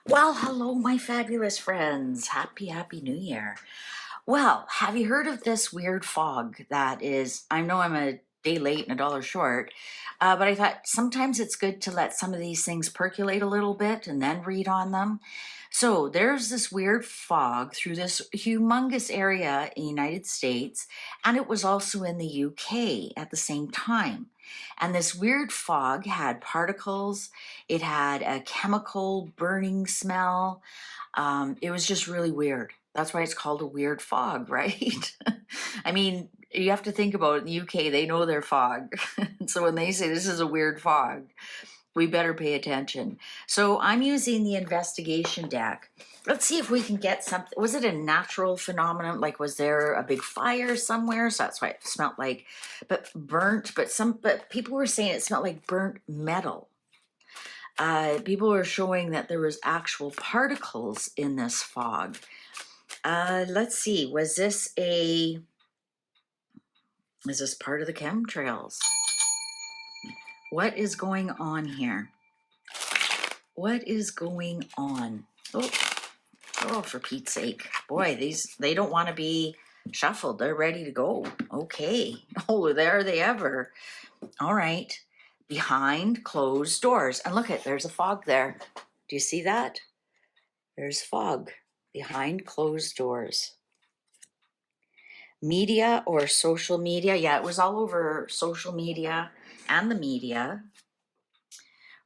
Well, hello, my fabulous friends. Happy New Year. Well, have you heard of this weird fog that is? I know I'm a day late and a dollar short, but I thought sometimes it's good to let some of these things percolate a little bit and then read on them. So there's this weird fog through this humongous area in the United States, and it was also in the UK at the same time. And this weird fog had particles, it had a chemical burning smell. It was just really weird. That's why it's called a weird fog, right? I mean, you have to think about it. In the UK, they know their fog. So when they say this is a weird fog, we better pay attention. So I'm using the investigation deck. Let's see if we can get something. Was it a natural phenomenon? Like, was there a big fire somewhere? So that's why it smelled like, but burnt. But people were saying it smelled like burnt metal. People were showing that there was actual particles in this fog. Let's see. Is this part of the chemtrails? What is going on here? What is going on? Oh, for Pete's sake. Boy, they don't want to be shuffled. They're ready to go. Okay. Oh, there they ever. All right. Behind closed doors. And look there's a fog there. Do you see that? There's fog behind closed doors. Media or social media. Yeah, it was all over social media and the media.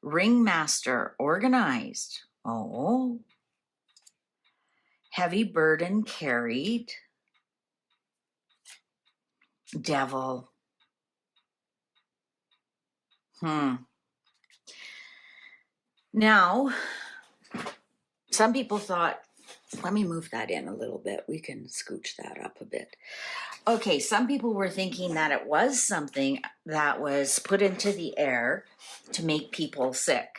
Ringmaster organized. Oh. Heavy burden carried. Devil. Now, some people thought, let me move that in a little bit. We can scooch that up a bit. Okay, some people were thinking that it was something that was put into the air to make people sick.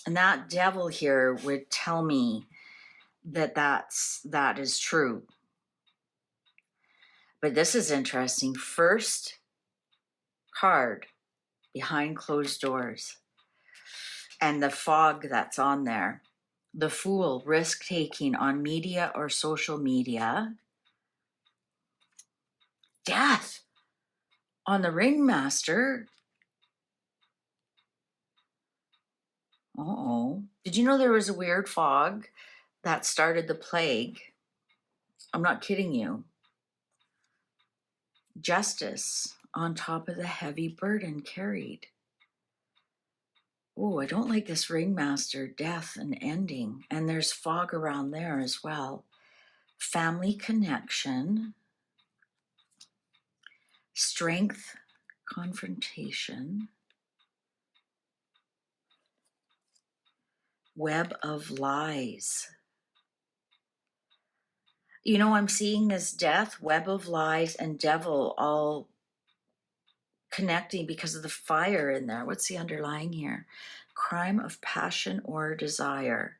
And that devil here would tell me that that is true. But this is interesting. First card, behind closed doors, and the fog that's on there. The Fool, risk taking on media or social media. Death on the Ringmaster. Uh-oh. Did you know there was a weird fog that started the plague? I'm not kidding you. Justice on top of the heavy burden carried. Oh, I don't like this Ringmaster, death and ending. And there's fog around there as well. Family connection. Strength, confrontation. Web of lies. You know, I'm seeing this death, web of lies, and devil all connecting because of the fire in there. What's the underlying here? Crime of passion or desire.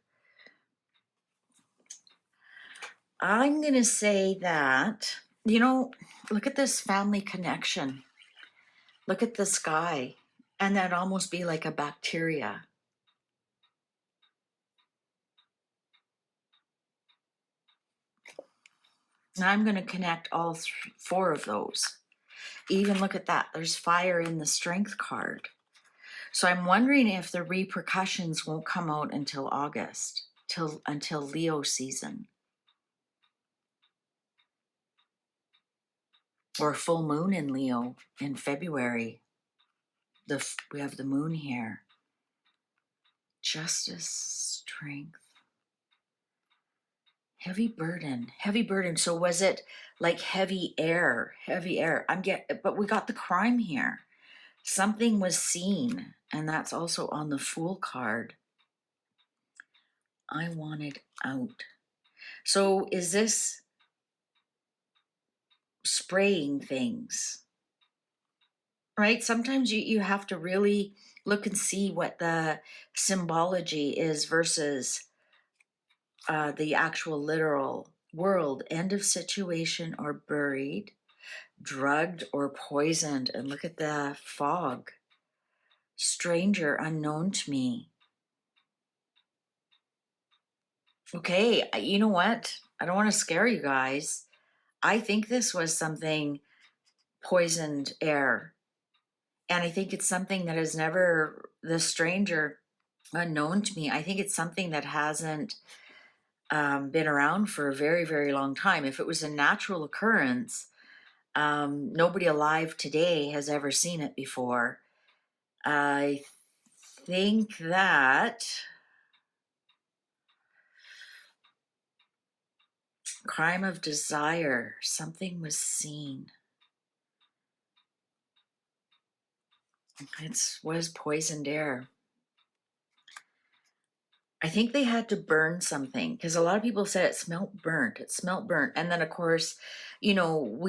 I'm going to say that, look at this family connection. Look at the sky. And that'd almost be like a bacteria. And I'm going to connect all four of those. Even look at that. There's fire in the strength card. So I'm wondering if the repercussions won't come out until August, until Leo season. Or full moon in Leo in February. We have the moon here. Justice, strength. Heavy burden. So was it like heavy air? But we got the crime here. Something was seen, and that's also on the Fool card. I wanted out. So is this spraying things? Right? Sometimes you have to really look and see what the symbology is versus the actual literal world. End of situation or buried, drugged or poisoned. And look at the fog. Stranger unknown to me. Okay, you know what? I don't want to scare you guys. I think this was something poisoned air. And I think it's something that is never the stranger unknown to me. I think it's something that hasn't been around for a very, very long time. If it was a natural occurrence, nobody alive today has ever seen it before. I think that crime of desire, something was seen. It was poisoned air. I think they had to burn something because a lot of people said it smelt burnt. It smelt burnt. And then, of course, we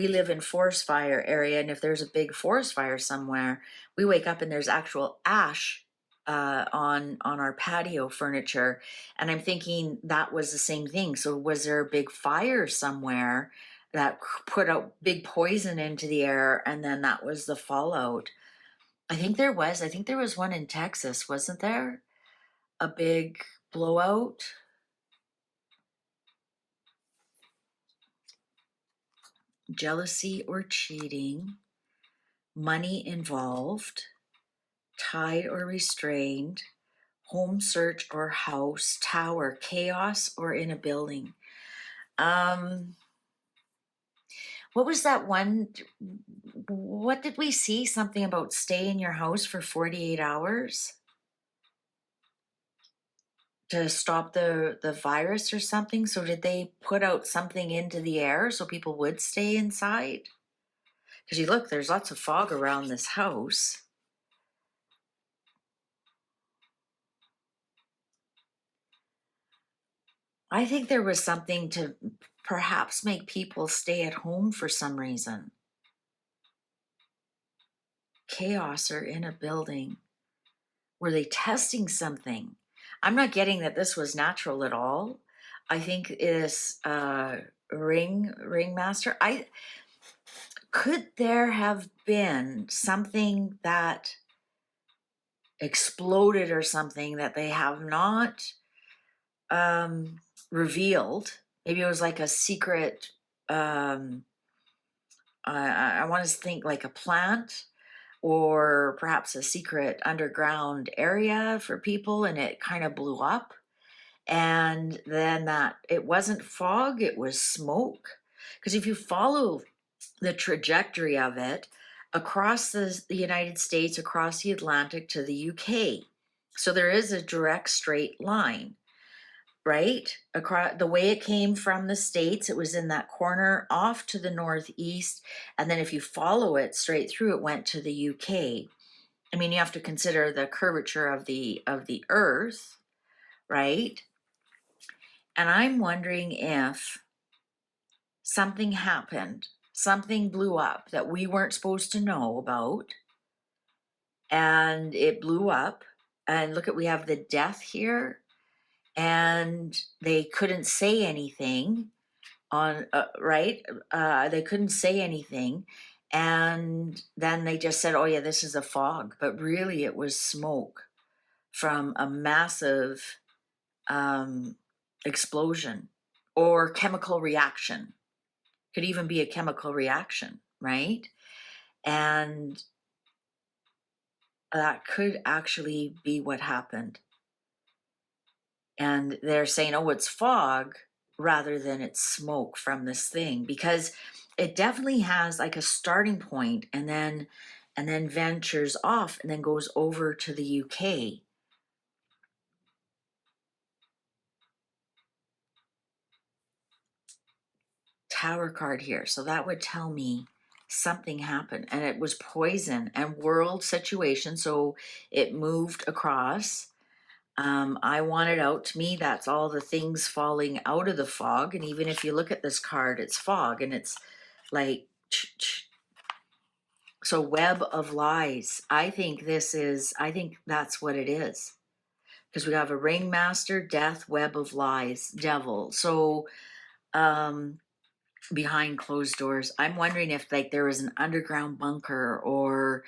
live in forest fire area, and if there's a big forest fire somewhere, we wake up and there's actual ash on our patio furniture. And I'm thinking that was the same thing. So was there a big fire somewhere that put out big poison into the air, and then that was the fallout? I think there was. I think there was one in Texas, wasn't there? A big blowout. Jealousy or cheating, money involved, tied or restrained, home search or house, tower, chaos or in a building. Um, what was that one? What did we see? Something about stay in your house for 48 hours to stop the virus or something? So did they put out something into the air so people would stay inside? Because you look, there's lots of fog around this house. I think there was something to perhaps make people stay at home for some reason. Chaos or in a building. Were they testing something? I'm not getting that this was natural at all. I think it is ringmaster. Could there have been something that exploded or something that they have not revealed? Maybe it was like a secret. I want to think like a plant or perhaps a secret underground area for people, and it kind of blew up. And then that it wasn't fog, it was smoke. Because if you follow the trajectory of it across the United States, across the Atlantic to the UK, so there is a direct straight line, right? Across the way it came from the States, it was in that corner off to the northeast. And then if you follow it straight through, it went to the UK. I mean, you have to consider the curvature of the earth, right? And I'm wondering if something happened, something blew up that we weren't supposed to know about, and it blew up. And look at, we have the death here, and they couldn't say anything on right, they couldn't say anything, and then they just said, oh yeah, this is a fog, but really it was smoke from a massive explosion or chemical reaction. Could even be a chemical reaction, right? And that could actually be what happened. And they're saying, oh, it's fog rather than it's smoke from this thing, because it definitely has like a starting point and then ventures off and then goes over to the UK. Tower card here. So that would tell me something happened, and it was poison and world situation. So it moved across. I want it out. To me, that's all the things falling out of the fog. And even if you look at this card, it's fog and it's like, so web of lies. I think that's what it is. Because we have a ringmaster, death, web of lies, devil. So, behind closed doors, I'm wondering if like there was an underground bunker or,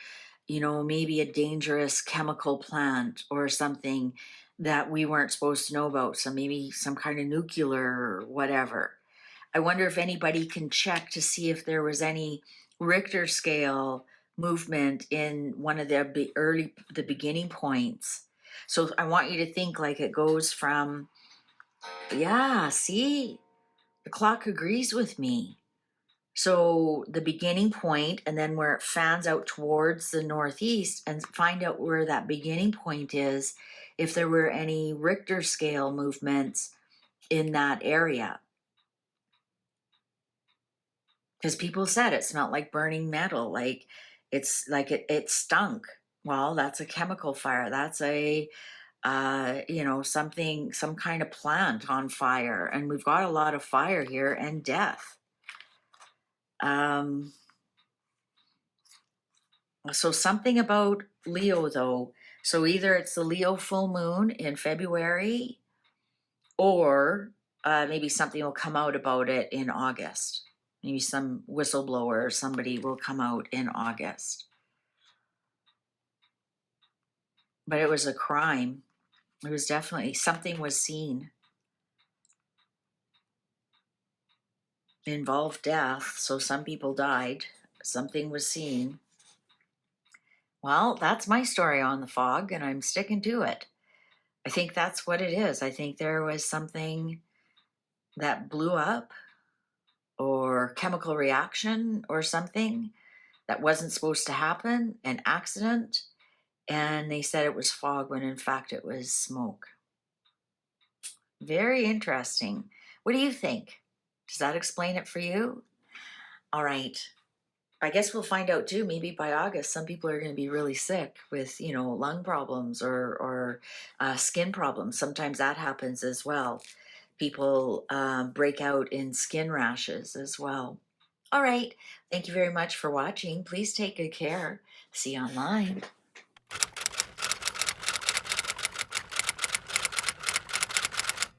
maybe a dangerous chemical plant or something that we weren't supposed to know about. So maybe some kind of nuclear or whatever. I wonder if anybody can check to see if there was any Richter scale movement in one of the beginning points. So I want you to think like it goes from, yeah, see, the clock agrees with me. So the beginning point, and then where it fans out towards the northeast, and find out where that beginning point is, if there were any Richter scale movements in that area. Because people said it smelled like burning metal, like it's like it stunk. Well, that's a chemical fire. That's a something, some kind of plant on fire, and we've got a lot of fire here and death. So something about Leo though. So either it's the Leo full moon in February, or maybe something will come out about it in August. Maybe some whistleblower or somebody will come out in August. But it was a crime. It was definitely, something was seen. It involved death, so some people died. Something was seen. Well, that's my story on the fog, and I'm sticking to it. I think that's what it is. I think there was something that blew up, or chemical reaction, or something that wasn't supposed to happen, an accident, and they said it was fog when in fact it was smoke. Very interesting. What do you think? Does that explain it for you? All right. I guess we'll find out too. Maybe by August, some people are going to be really sick with, lung problems or skin problems. Sometimes that happens as well. People break out in skin rashes as well. All right. Thank you very much for watching. Please take good care. See you online.